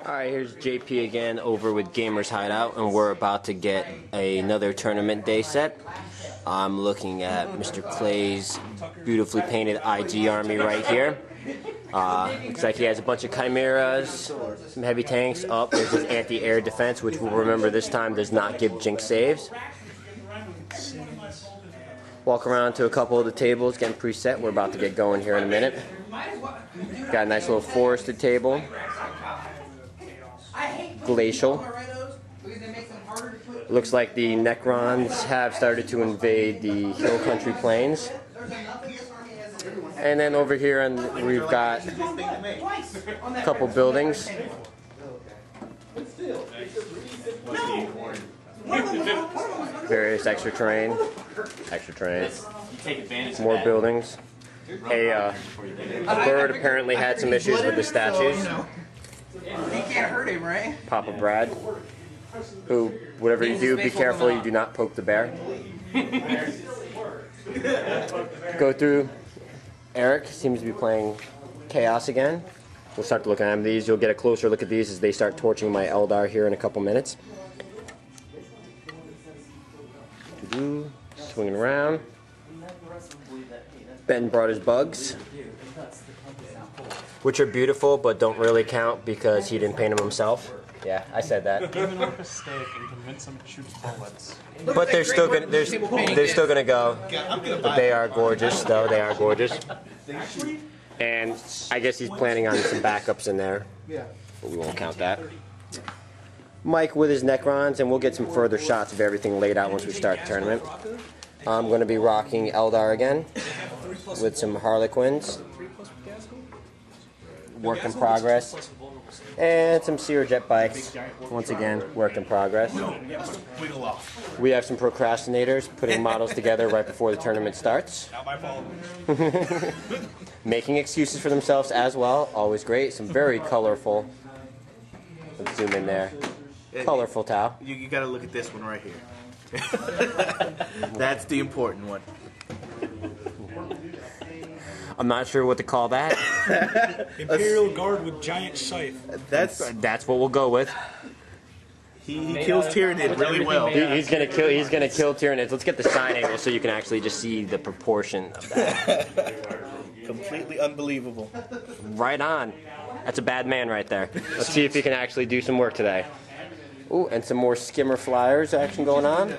Alright, here's JP again over with Gamers Hideout, and we're about to get another tournament day set. I'm looking at Mr. Clay's beautifully painted IG army right here. Looks like he has a bunch of chimeras, some heavy tanks. Up there's his anti-air defense, which we'll remember this time does not give jinx saves. Walk around to a couple of the tables, getting preset. We're about to get going here in a minute. Got a nice little forested table. Glacial. Looks like the Necrons have started to invade the hill country plains. And then over here we've got a couple buildings. Various extra terrain. More buildings. A bird apparently had some issues with the statues. He can't hurt him, right? Papa Brad, who, whatever you do, be careful you do not poke the bear. Go through. Eric seems to be playing Chaos again. We'll start to look at these. You'll get a closer look at these as they start torching my Eldar here in a couple minutes. Swinging around. Ben brought his bugs, which are beautiful but don't really count because he didn't paint them himself. Yeah, I said that. Give an orc a steak and convince him to shoot bullets. But they're still gonna go. But they are gorgeous, though. They are gorgeous. And I guess he's planning on some backups in there, but we won't count that. Mike with his Necrons, and we'll get some further shots of everything laid out once we start the tournament. I'm going to be rocking Eldar again with some Harlequins. Work in progress. And some Seer jet bikes. Once again, work in progress. We have some procrastinators putting models together right before the tournament starts. Not my fault. Making excuses for themselves as well. Always great. Some very colorful. Let's zoom in there. Colorful Tau. You gotta look at this one right here. That's the important one. I'm not sure what to call that. Imperial Guard with giant scythe. That's what we'll go with. He kills Tyranids really well. He's gonna kill Tyranids. Let's get the side angle so you can actually just see the proportion of that. Completely unbelievable. Right on. That's a bad man right there. Let's see if he can actually do some work today. Ooh, and some more skimmer flyers action going on.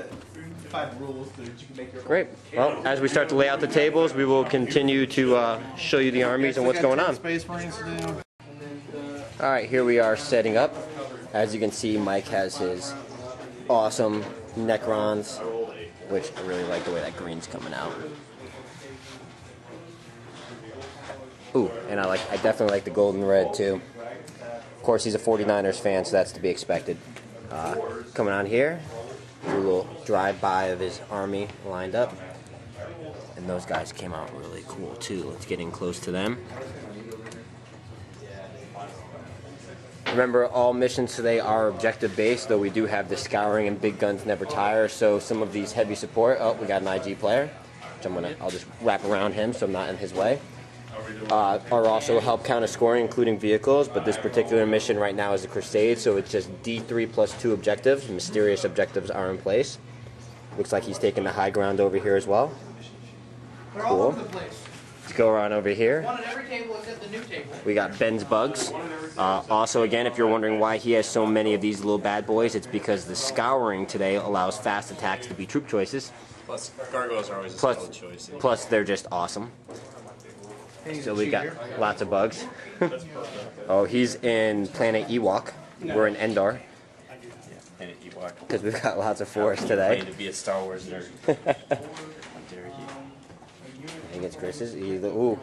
Great. Well, as we start to lay out the tables, we will continue to show you the armies and what's going on. Alright, here we are setting up. As you can see, Mike has his awesome Necrons, which I really like the way that green's coming out. Ooh, and I definitely like the gold and red too. Of course, he's a 49ers fan, so that's to be expected. Coming on here, do a little drive-by of his army lined up. And those guys came out really cool too. Let's get in close to them. Remember, all missions today are objective-based, though we do have the Scouring and Big Guns Never Tire, so some of these heavy support. Oh, we got an IG player, which I'll just wrap around him so I'm not in his way. Are also help counter scoring, including vehicles, but this particular mission right now is a Crusade, so it's just D3 plus 2 objectives. Mysterious objectives are in place. Looks like he's taking the high ground over here as well. Cool. Let's go around over here. We got Ben's bugs. Also, again, if you're wondering why he has so many of these little bad boys, it's because the Scouring today allows fast attacks to be troop choices. Plus, gargoyles are always a solid choice. Plus, they're just awesome. So we got lots of bugs. Oh, he's in Planet Ewok. We're in Endor. Planet Ewok. Because we've got lots of forest today. To be a Star Wars nerd. I think it's Chris's. Ooh.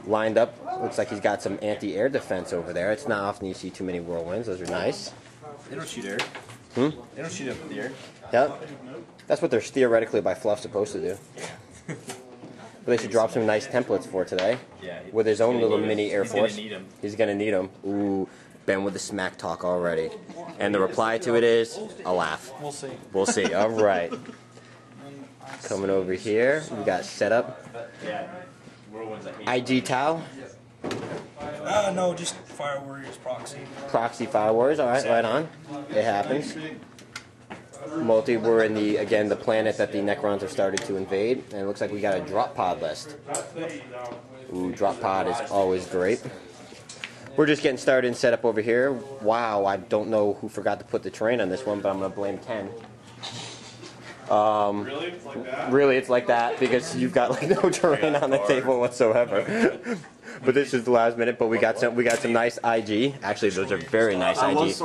Lined up. Looks like he's got some anti-air defense over there. It's not often you see too many whirlwinds. Those are nice. They don't shoot air. Hmm? They don't shoot up in the air. Yep. That's what they're theoretically by fluff supposed to do. But they should drop some nice templates for today. Yeah, with his own little mini Air Force. He's gonna need them. He's gonna need them. Ooh, Ben with the smack talk already. And the reply to it is a laugh. We'll see. We'll see. All right. Coming over here, we got setup. IG Tau. No, just Fire Warriors proxy. Proxy Fire Warriors, alright, right on. It happens. Multi, we're in the, again, the planet that the Necrons have started to invade. And it looks like we got a drop pod list. Ooh, drop pod is always great. We're just getting started and set up over here. Wow, I don't know who forgot to put the terrain on this one, but I'm going to blame Ken. Really? It's like that? Really, it's like that because you've got like no terrain on the table whatsoever. But this is the last minute. But we got some nice IG. Actually, those are very nice IG. Let's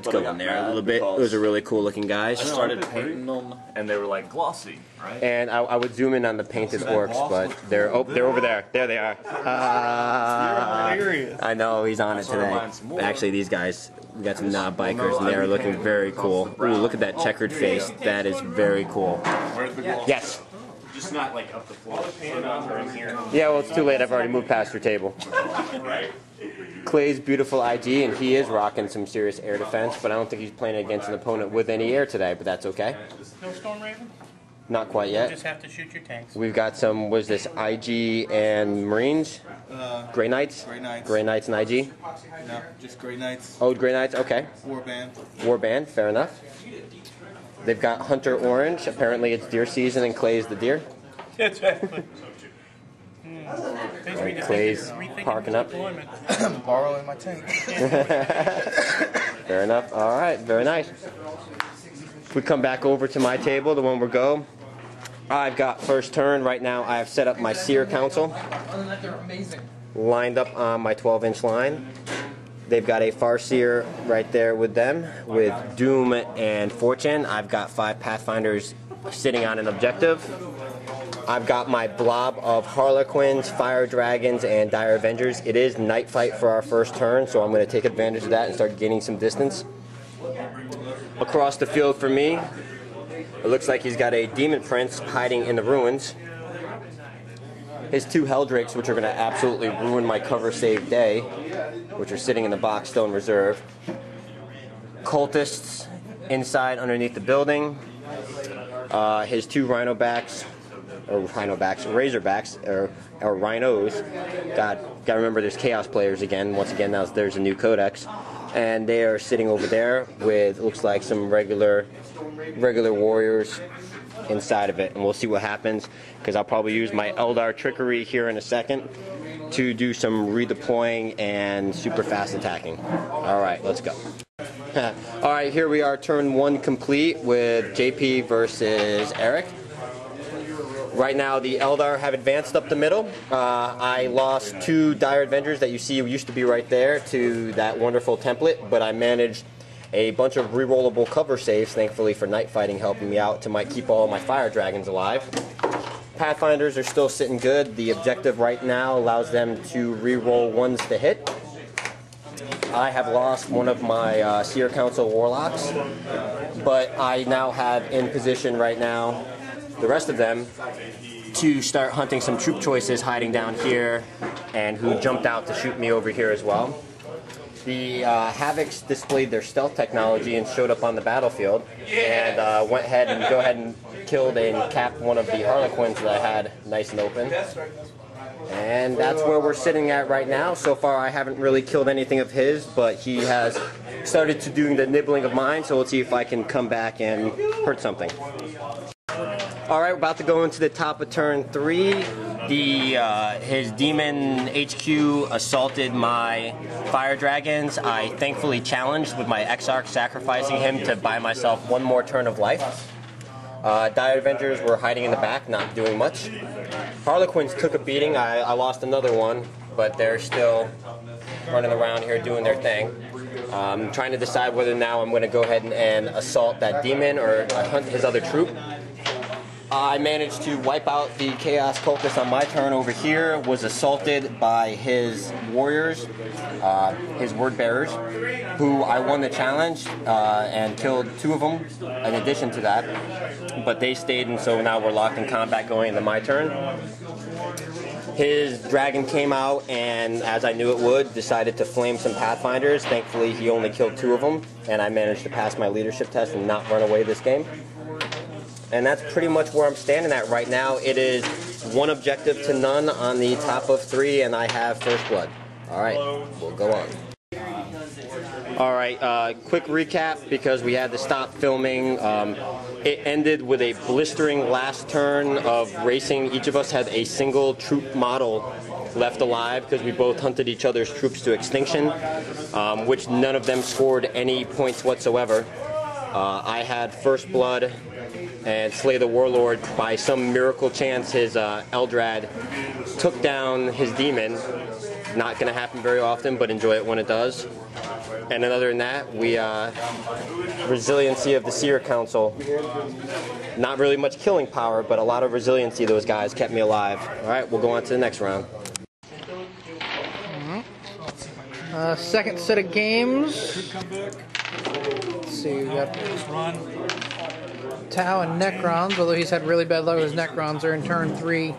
go in there a little bit. Those are really cool looking guys. I started painting them, and they were like glossy, right? And I would zoom in on the painted orcs, but they're over there. There they are. I know he's on it today. Actually, these guys. We got some knob bikers, and they're looking very cool. Ooh, look at that checkered face. That is very cool. Where's the gloss? Yes. Just not like up the floor. Yeah, well, it's too late. I've already moved past your table. Clay's beautiful IG, and he is rocking some serious air defense, but I don't think he's playing against an opponent with any air today, but that's okay. No Storm Raven? Not quite You yet. just have to shoot your tanks. We've got some, was this IG and Marines? Grey Knights? Grey Knights. Grey Knights and IG? No, just Grey Knights. Oh, Grey Knights, okay. Warband. Warband, fair enough. They've got Hunter Orange. Apparently it's deer season and Clay's the deer. Exactly. And Clay's parking up. Borrowing my tank. Fair enough. All right, very nice. If we come back over to my table, the one we're go, I've got first turn. Right now I have set up my Seer Council. Lined up on my 12-inch line. They've got a Farseer right there with them, with Doom and Fortune. I've got 5 Pathfinders sitting on an objective. I've got my blob of Harlequins, Fire Dragons, and Dire Avengers. It is night fight for our first turn, so I'm going to take advantage of that and start gaining some distance. Across the field for me, it looks like he's got a Demon Prince hiding in the ruins. His 2 Helldrakes, which are going to absolutely ruin my cover save day, which are sitting in the box still in reserve. Cultists inside underneath the building. His 2 Razorbacks, or Rhinos. Gotta remember there's Chaos players again. Once again, now there's a new codex. And they are sitting over there with, looks like, some regular warriors inside of it. And we'll see what happens, because I'll probably use my Eldar trickery here in a second to do some redeploying and super fast attacking. All right, let's go. All right, here we are, turn 1 complete with JP versus Eric. Right now, the Eldar have advanced up the middle. I lost 2 Dire Avengers that you see used to be right there to that wonderful template, but I managed a bunch of rerollable cover saves, thankfully for night fighting helping me out, to keep all my Fire Dragons alive. Pathfinders are still sitting good. The objective right now allows them to reroll 1s to hit. I have lost one of my Seer Council Warlocks, but I now have in position right now the rest of them to start hunting some troop choices hiding down here and who jumped out to shoot me over here as well. The Havocs displayed their stealth technology and showed up on the battlefield and went ahead and killed and capped one of the Harlequins that I had nice and open. And that's where we're sitting at right now. So far I haven't really killed anything of his, but he has started to doing the nibbling of mine, so let's see if I can come back and hurt something. Alright, we're about to go into the top of turn 3. His Demon HQ assaulted my Fire Dragons. I thankfully challenged with my Exarch, sacrificing him to buy myself 1 more turn of life. Dire Avengers were hiding in the back, not doing much. Harlequins took a beating. I lost another one, but they're still running around here doing their thing. I'm trying to decide whether now I'm going to go ahead and assault that demon or hunt his other troop. I managed to wipe out the Chaos Cultist on my turn over here, was assaulted by his warriors, his word bearers, who I won the challenge and killed 2 of them in addition to that. But they stayed, and so now we're locked in combat going into my turn. His dragon came out and, as I knew it would, decided to flame some Pathfinders. Thankfully, he only killed 2 of them, and I managed to pass my leadership test and not run away this game. And that's pretty much where I'm standing at right now. It is 1 objective to none on the top of 3, and I have first blood. All right, we'll go on. All right, quick recap because we had to stop filming. It ended with a blistering last turn of racing. Each of us had a single troop model left alive because we both hunted each other's troops to extinction, which none of them scored any points whatsoever. I had First Blood and Slay the Warlord. By some miracle chance, his Eldrad took down his demon. Not going to happen very often, but enjoy it when it does. And other than that, we resiliency of the Seer Council. Not really much killing power, but a lot of resiliency. Those guys kept me alive. All right, we'll go on to the next round. Second set of games. Let's see, we got Tau and Necrons, although he's had really bad luck with his Necrons. They're in turn 3, and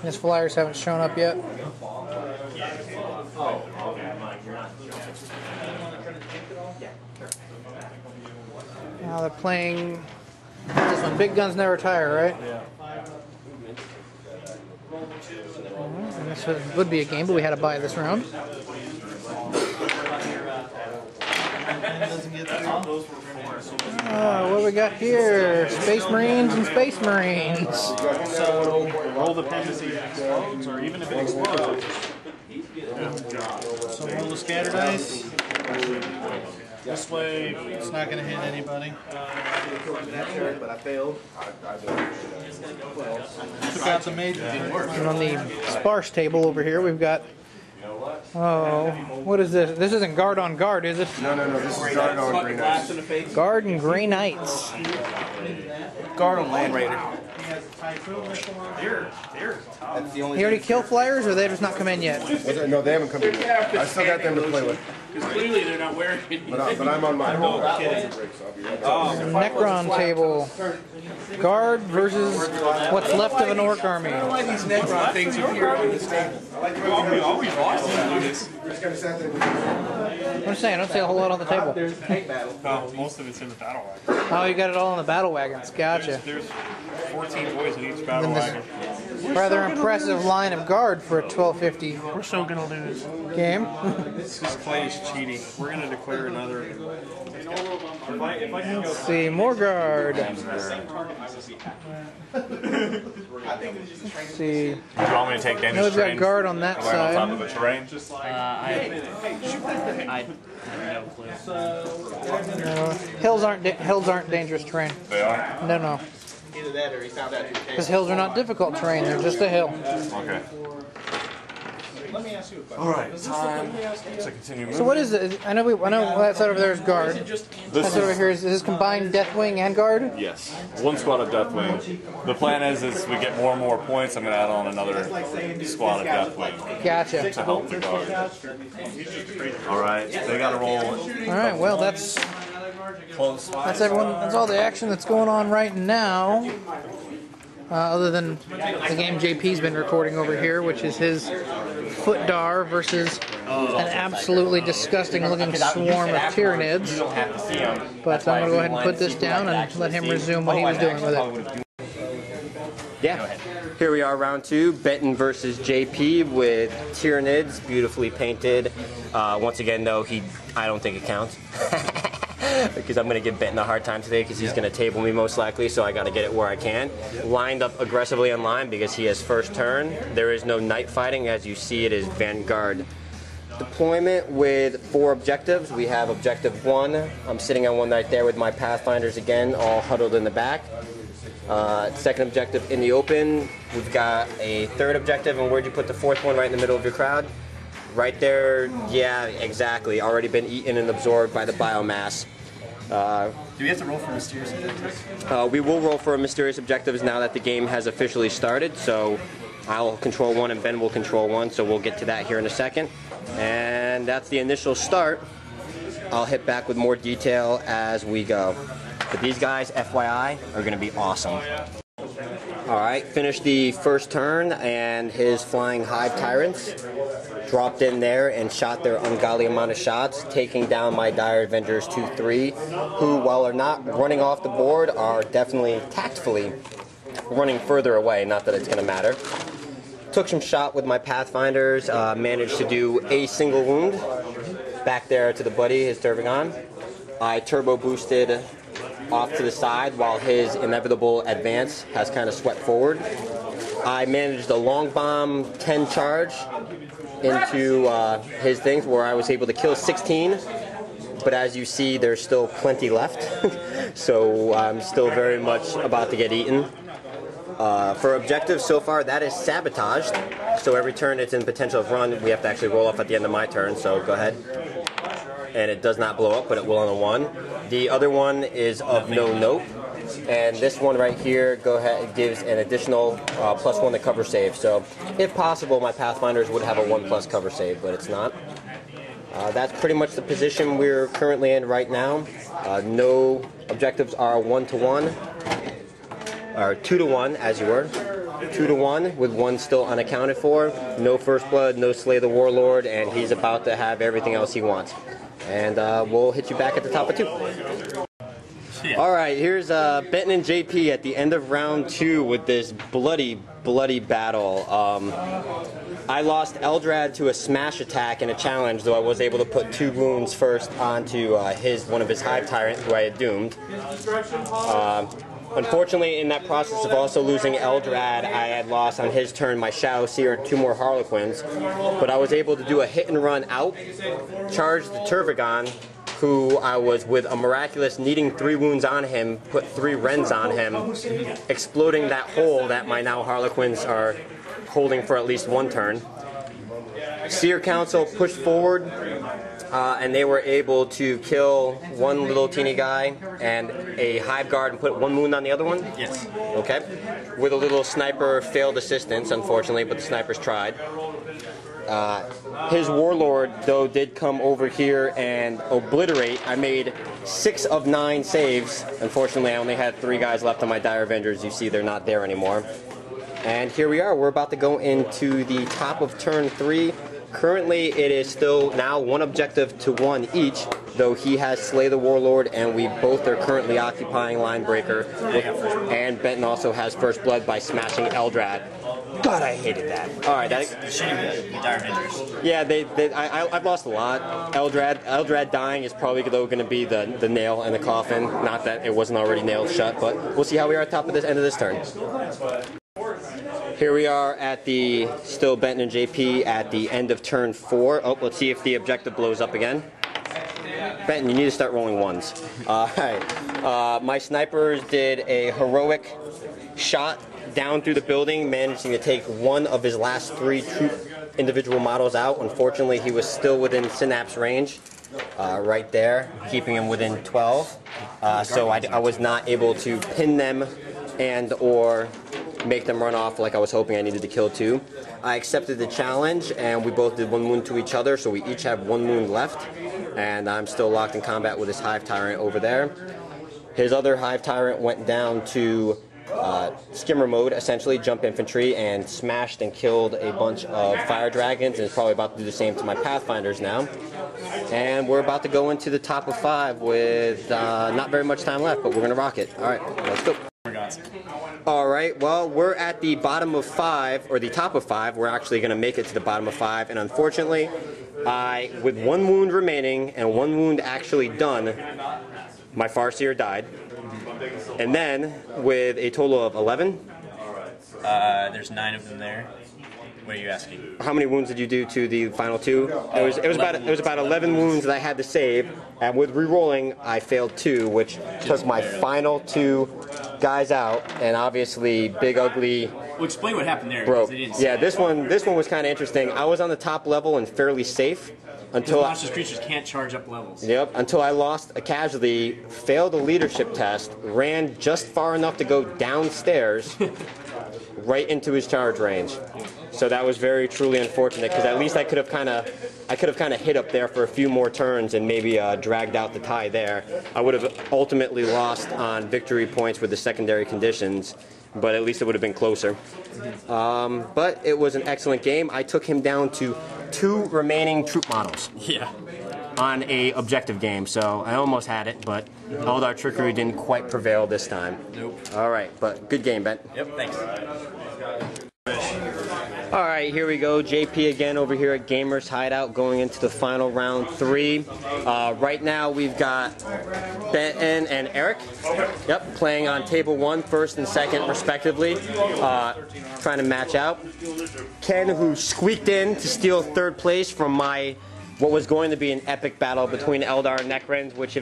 his Flyers haven't shown up yet. Now they're playing this one. Big Guns Never Tire, right? Yeah. And this would be a game, but we had to buy this round. What do we got here? Space Marines and Space Marines. So roll the pen to see if it explodes, or even if it explodes. So roll the scatter dice. This way, it's not going to hit anybody. But I failed. Took out the major. And on the sparse table over here, we've got. Oh, what is this? This isn't Guard on Guard, is it? No. This is Guard on Grey Knights. Guard and Grey Knights. Guard on Land Raider. That's the only. He already killed Flyers, or they just not come in yet? No, they haven't come in yet. I still got them to play with. Because clearly they're not wearing it. But I'm on my own. Necron table. Guard versus what's left of an Orc army. I don't know why these Necron things appear on this table. We always lost this. I'm saying, I don't see a whole lot on the table. There's tank battle. No, most of it's in the battle wagon. Oh, you got it all in the battle wagons. Gotcha. There's 14 boys in each battle wagon. Rather impressive line of guard for a 1250 We're so gonna lose. game. This Clay is cheating. We're gonna declare another. Let's see, more guard. Let's see. Do you want me to take I damage know we've got terrain? guard on that Right on top of side. the terrain? I have no clue. Hills aren't dangerous terrain. They are? No. Either that or he found out your Because hills are not difficult terrain, they're just a hill. Okay. Let me ask you a question. Alright, time to continue moving. So what is it? I know that side over there is guard. This That side over here is this combined Deathwing and guard? Yes. One squad of Deathwing. The plan is we get more and more points, I'm going to add on another squad of Deathwing Gotcha. to help the guard. Alright, they got to roll Alright, well that's close. everyone. That's all the action that's going on right now. Other than the game JP's been recording over here, which is his Footdar versus an absolutely disgusting looking swarm of Tyranids. But I'm going to go ahead and put this down and let him resume what he was doing with it. Yeah, here we are, round 2, Benton versus JP with Tyranids, beautifully painted. Once again, though, I don't think it counts. Because I'm going to give Benton a hard time today because he's going to table me most likely, so I got to get it where I can. Lined up aggressively on line because he has first turn. There is no night fighting. As you see, it is Vanguard deployment with 4 objectives. We have objective 1. I'm sitting on one right there with my Pathfinders again, all huddled in the back. Second objective in the open. We've got a third objective, and where'd you put the 4th one? Right in the middle of your crowd? Right there, yeah, exactly. Already been eaten and absorbed by the biomass. Do we have to roll for mysterious objectives? We will roll for mysterious objectives now that the game has officially started. So I'll control 1 and Ben will control 1. So we'll get to that here in a second. And that's the initial start. I'll hit back with more detail as we go. But these guys, FYI, are going to be awesome. All right, finished the first turn, and his flying hive tyrants dropped in there and shot their ungodly amount of shots, taking down my Dire Avengers 2-3, who, while they're not running off the board, are definitely tactfully running further away. Not that it's going to matter. took some shot with my Pathfinders, managed to do a single wound back there to the buddy, his Turbigon. I turbo boosted off to the side while his inevitable advance has kind of swept forward. I managed a long bomb 10 charge into his things where I was able to kill 16, but as you see there's still plenty left, so I'm still very much about to get eaten. For objectives so far, that is sabotaged, so every turn it's in potential of run, we have to actually roll off at the end of my turn, so go ahead. And it does not blow up, but it will on a 1. The other one is of no note, and this one right here gives an additional +1 to cover save. So if possible, my Pathfinders would have a 1+ cover save, but it's not. That's pretty much the position we're currently in right now. No objectives are 1-to-1, or 2-to-1 as you were. 2-to-1 with 1 still unaccounted for. No First Blood, no Slay the Warlord, and he's about to have everything else he wants. And we'll hit you back at the top of 2. Alright, here's Benton and JP at the end of round 2 with this bloody battle. I lost Eldrad to a smash attack in a challenge, though I was able to put 2 wounds first onto one of his Hive Tyrant, who I had doomed. Unfortunately, in that process of also losing Eldrad, I had lost on his turn my Shadow Seer and 2 more Harlequins, but I was able to do a hit and run out, charge the Turbigon, who I was, with a miraculous needing 3 wounds on him, put 3 Rends on him, exploding that hole that my now Harlequins are holding for at least 1 turn. Seer Council pushed forward, and they were able to kill 1 little teeny guy and a Hive Guard and put 1 wound on the other one? Yes. Okay. With a little sniper failed assistance, unfortunately, but the snipers tried. His Warlord, though, did come over here and obliterate. I made 6 of 9 saves. Unfortunately, I only had 3 guys left on my Dire Avengers. You see they're not there anymore. And here we are. We're about to go into the top of turn 3. Currently, it is still now 1 objective to 1 each, though he has Slay the Warlord, and we both are currently occupying Linebreaker. And Benton also has First Blood by smashing Eldrad. God, I hated that. All right, yeah, I've lost a lot. Eldrad dying is probably though going to be the nail in the coffin. Not that it wasn't already nailed shut, but we'll see how we are at the top of this end of this turn. Here we are at the still Benton and JP at the end of turn 4. Oh, let's see if the objective blows up again. Benton, you need to start rolling 1s. My snipers did a heroic shot down through the building, managing to take 1 of his last 3 troop individual models out. Unfortunately, he was still within Synapse range, right there, keeping him within 12. So I was not able to pin them and or make them run off like I was hoping I needed to kill 2. I accepted the challenge, and we both did 1 wound to each other, so we each have 1 wound left. And I'm still locked in combat with his Hive Tyrant over there. His other Hive Tyrant went down to skimmer mode, essentially, jump infantry, and smashed and killed a bunch of Fire Dragons, and is probably about to do the same to my Pathfinders now. And we're about to go into the top of 5 with not very much time left, but we're going to rock it. Alright, let's go. Alright, well, we're at the bottom of 5, or the top of 5. We're actually going to make it to the bottom of 5, and unfortunately, with 1 wound remaining and 1 wound actually done, my Farseer died. And then, with a total of 11? There's 9 of them there. What are you asking? How many wounds did you do to the final 2? It was about 11 wounds that I had to save, and with re-rolling, I failed 2, which took my final 2 guys out, and obviously Big Ugly Well, explain what happened there. broke. Yeah, this one was kind of interesting. I was on the top level and fairly safe until monstrous creatures can't charge up levels. Yep, until I lost a casualty, failed a leadership test, ran just far enough to go downstairs, right into his charge range. So that was very truly unfortunate, because at least I could have kind of hit up there for a few more turns and maybe dragged out the tie there. I would have ultimately lost on victory points with the secondary conditions, but at least it would have been closer. But it was an excellent game. I took him down to 2 remaining troop models. Yeah. On a objective game, so I almost had it, but Eldar trickery didn't quite prevail this time. Nope. All right, but good game, Ben. Yep, thanks. Alright, here we go. JP again over here at Gamers Hideout going into the final round 3. Right now we've got Benton and Eric. Yep, playing on table 1, first and second respectively. Trying to match out. Ken, who squeaked in to steal 3rd place from what was going to be an epic battle between Eldar and Necrons, which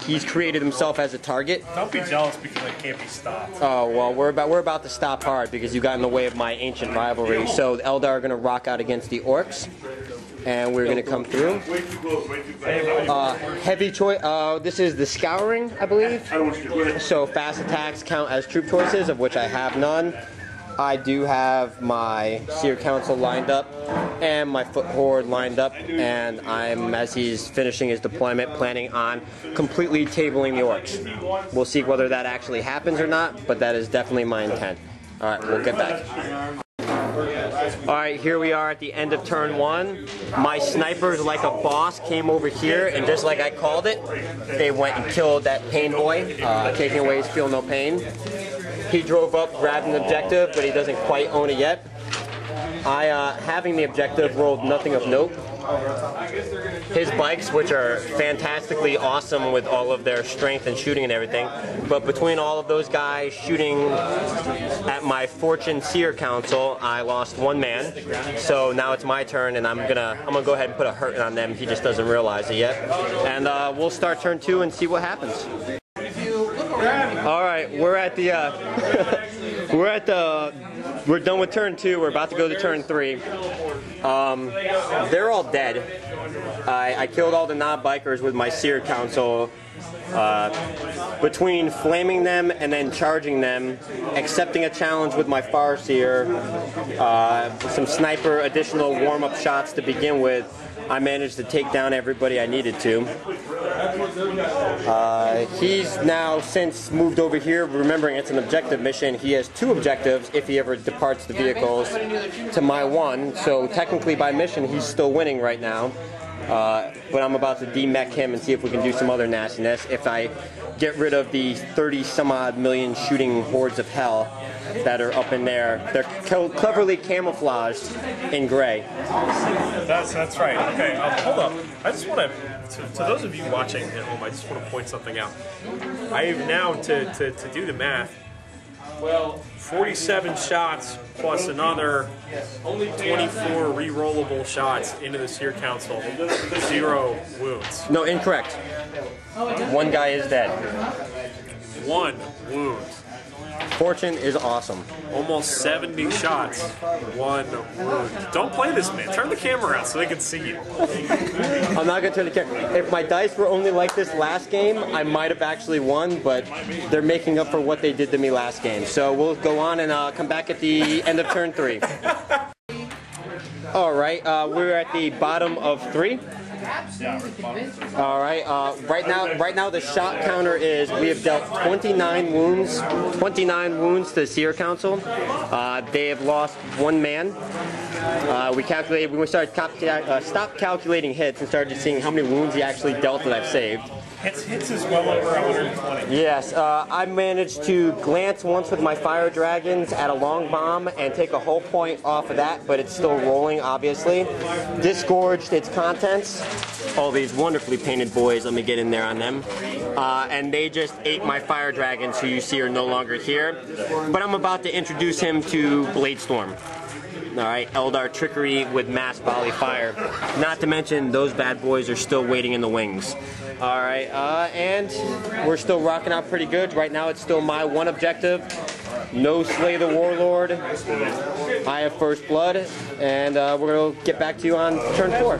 he's created himself as a target. Don't be jealous because I can't be stopped. Oh, well, we're about to stop hard because you got in the way of my ancient rivalry. So the Eldar are going to rock out against the Orcs, and we're going to come through. Heavy choice. This is the Scouring, I believe. So fast attacks count as troop choices, of which I have none. I do have my Seer Council lined up and my Foot Horde lined up, and I'm, as he's finishing his deployment, planning on completely tabling the Orcs. We'll see whether that actually happens or not, but that is definitely my intent. Alright, we'll get back. Alright, here we are at the end of turn 1. My snipers, like a boss, came over here, and just like I called it, they went and killed that pain boy, taking away his feel no pain. He drove up, grabbed an objective, but he doesn't quite own it yet. Having the objective, rolled nothing of note. His bikes, which are fantastically awesome with all of their strength and shooting and everything, but between all of those guys shooting at my Fortune Seer Council, I lost 1 man. So now it's my turn, and I'm gonna go ahead and put a hurt on them. He just doesn't realize it yet, and we'll start turn 2 and see what happens. All right, we're done with turn 2. We're about to go to turn 3. They're all dead. I killed all the non-bikers with my Seer Council. Between flaming them and then charging them, accepting a challenge with my Farseer, some sniper additional warm-up shots to begin with, I managed to take down everybody I needed to. He's now since moved over here, remembering it's an objective mission. He has 2 objectives if he ever departs the vehicles to my 1, so technically by mission he's still winning right now. But I'm about to demech him and see if we can do some other nastiness. If I get rid of the 30-some-odd million shooting hordes of hell that are up in there. They're cleverly camouflaged in gray. That's right. Okay, hold up. I just want to those of you watching at home, I just want to point something out. I have now, to do the math, 47 shots plus another 24 re-rollable shots into the Seer Council. 0 wounds. No, incorrect. 1 guy is dead. 1 wound. Fortune is awesome. Almost 70 shots, 1 wound. Don't play this, man. Turn the camera out so they can see you. I'm not going to turn the camera. If my dice were only like this last game, I might have actually won, but they're making up for what they did to me last game. So we'll go on and come back at the end of turn 3. All right, we're at the bottom of 3. All right. Right now the shot counter is we have dealt 29 wounds to the Seer Council. They have lost 1 man. We calculated when we started stopped calculating hits and started seeing how many wounds he actually dealt that I've saved. Hits is well over 120. Yes, I managed to glance once with my fire dragons at a long bomb and take a whole point off of that, but it's still rolling, obviously. Disgorged its contents. All these wonderfully painted boys, let me get in there on them. And they just ate my fire dragons, who you see are no longer here. But I'm about to introduce him to Bladestorm. Alright, Eldar trickery with mass volley fire. Not to mention, those bad boys are still waiting in the wings. Alright, and we're still rocking out pretty good. Right now it's still my 1 objective. No Slay the Warlord. I have First Blood, and we're going to get back to you on turn 4.